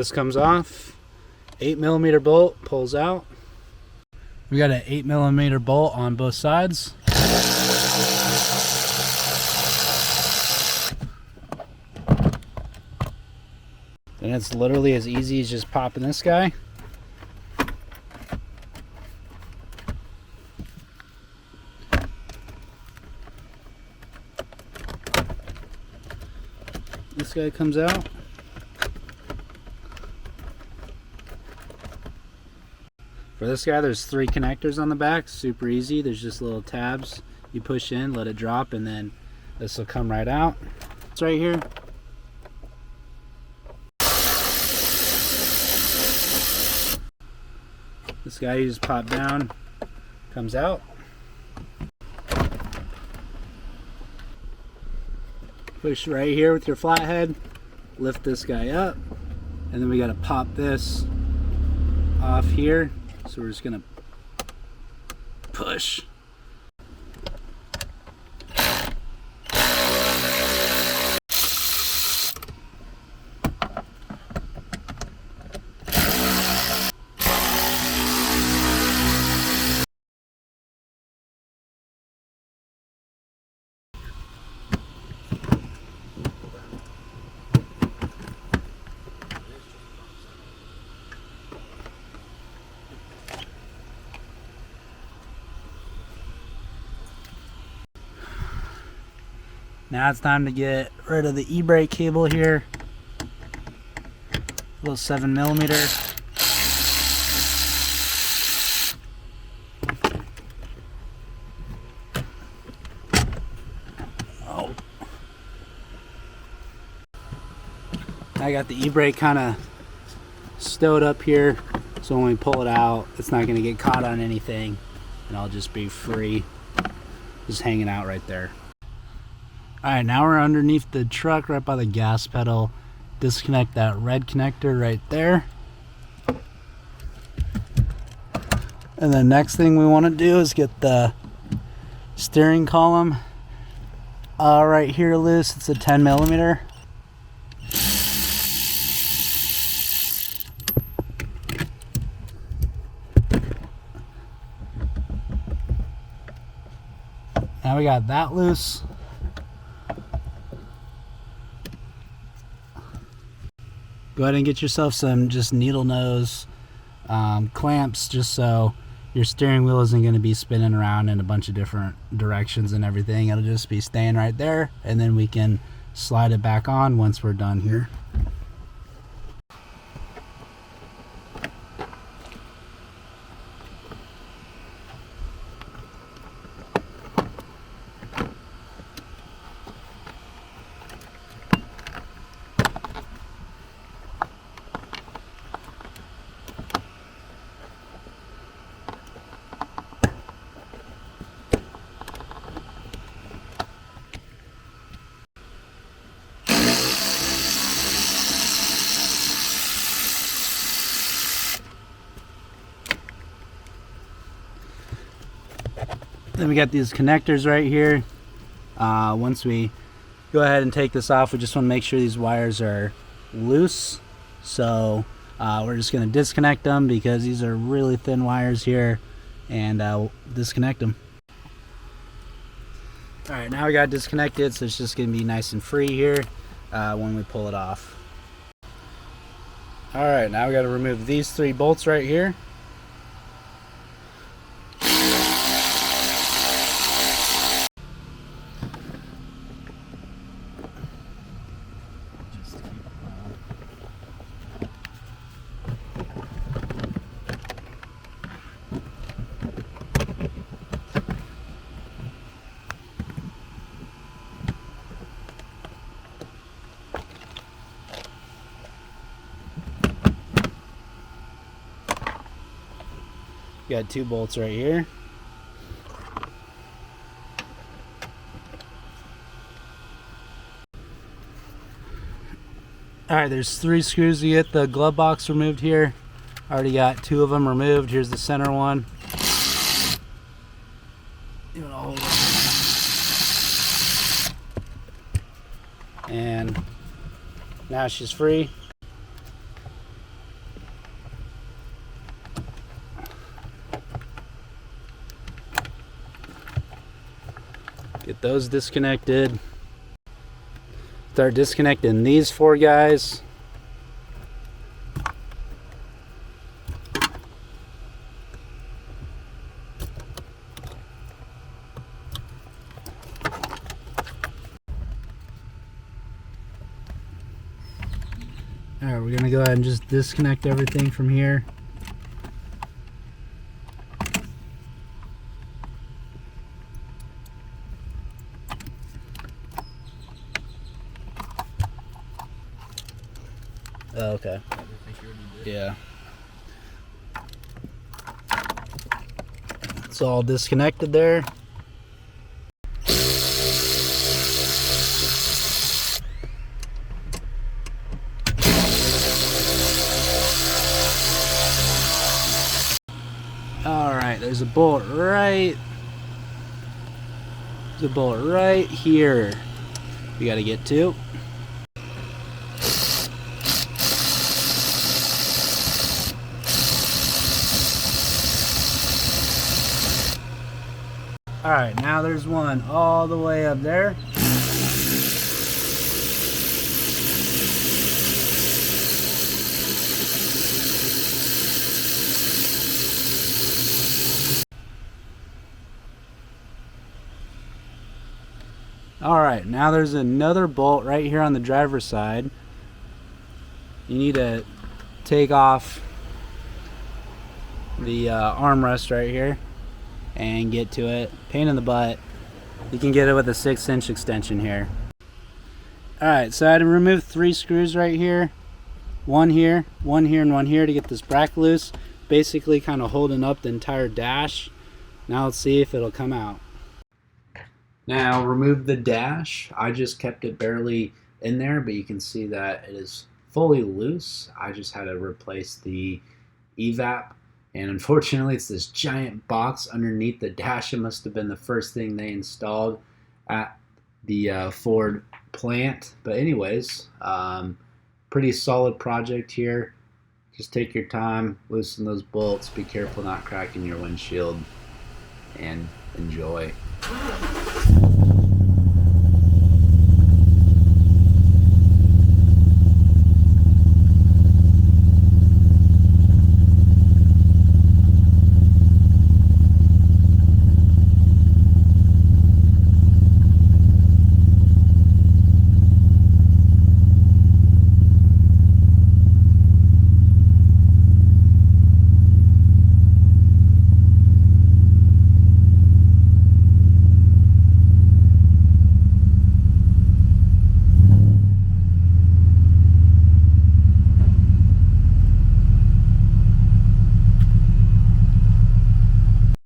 This comes off. 8mm bolt pulls out. We got an 8mm bolt on both sides. And it's literally as easy as just popping this guy. This guy comes out. For this guy, there's 3 connectors on the back. Super easy. There's just little tabs. You push in, let it drop, and then this will come right out. It's right here. This guy you just pop down, comes out. Push right here with your flathead, lift this guy up, and then we got to pop this off here. So we're just gonna push. Now it's time to get rid of the e-brake cable here. A little 7mm. Oh. I got the e-brake kind of stowed up here, so when we pull it out, it's not going to get caught on anything, and I'll just be free, just hanging out right there. Alright, now we're underneath the truck right by the gas pedal. Disconnect that red connector right there. And the next thing we want to do is get the steering column right here loose. It's a 10mm. Now we got that loose. Go ahead and get yourself some just needle nose clamps, just so your steering wheel isn't going to be spinning around in a bunch of different directions and everything. It'll just be staying right there, and then we can slide it back on once we're done here. Then we got these connectors right here. Once we go ahead and take this off, we just want to make sure these wires are loose. So we're just going to disconnect them because these are really thin wires here, and we'll disconnect them. Alright, now we got disconnected, so it's just going to be nice and free here when we pull it off. Alright, now we got to remove these 3 bolts right here. Got 2 bolts right here. Alright, there's 3 screws to get the glove box removed here. Already got 2 of them removed. Here's the center one. And now she's free. get those disconnected. Start disconnecting these 4 guys. Alright, we're gonna go ahead and just disconnect everything from here. Oh, okay. Yeah. It's all disconnected there. Alright, there's a bolt right. There's a bolt right here. We gotta get to. Alright, now there's one all the way up there. Alright, now there's another bolt right here on the driver's side. You need to take off the armrest right here and get to it. Pain in the butt. You can get it with a 6-inch extension here. Alright, so I had to remove 3 screws right here. One here, and one here to get this bracket loose. Basically kind of holding up the entire dash. Now let's see if it'll come out. Now remove the dash. I just kept it barely in there, but you can see that it is fully loose. I just had to replace the EVAP, and unfortunately it's this giant box underneath the dash. It must have been the first thing they installed at the Ford plant. But anyways, pretty solid project here. Just take your time, loosen those bolts, be careful not cracking your windshield, and enjoy.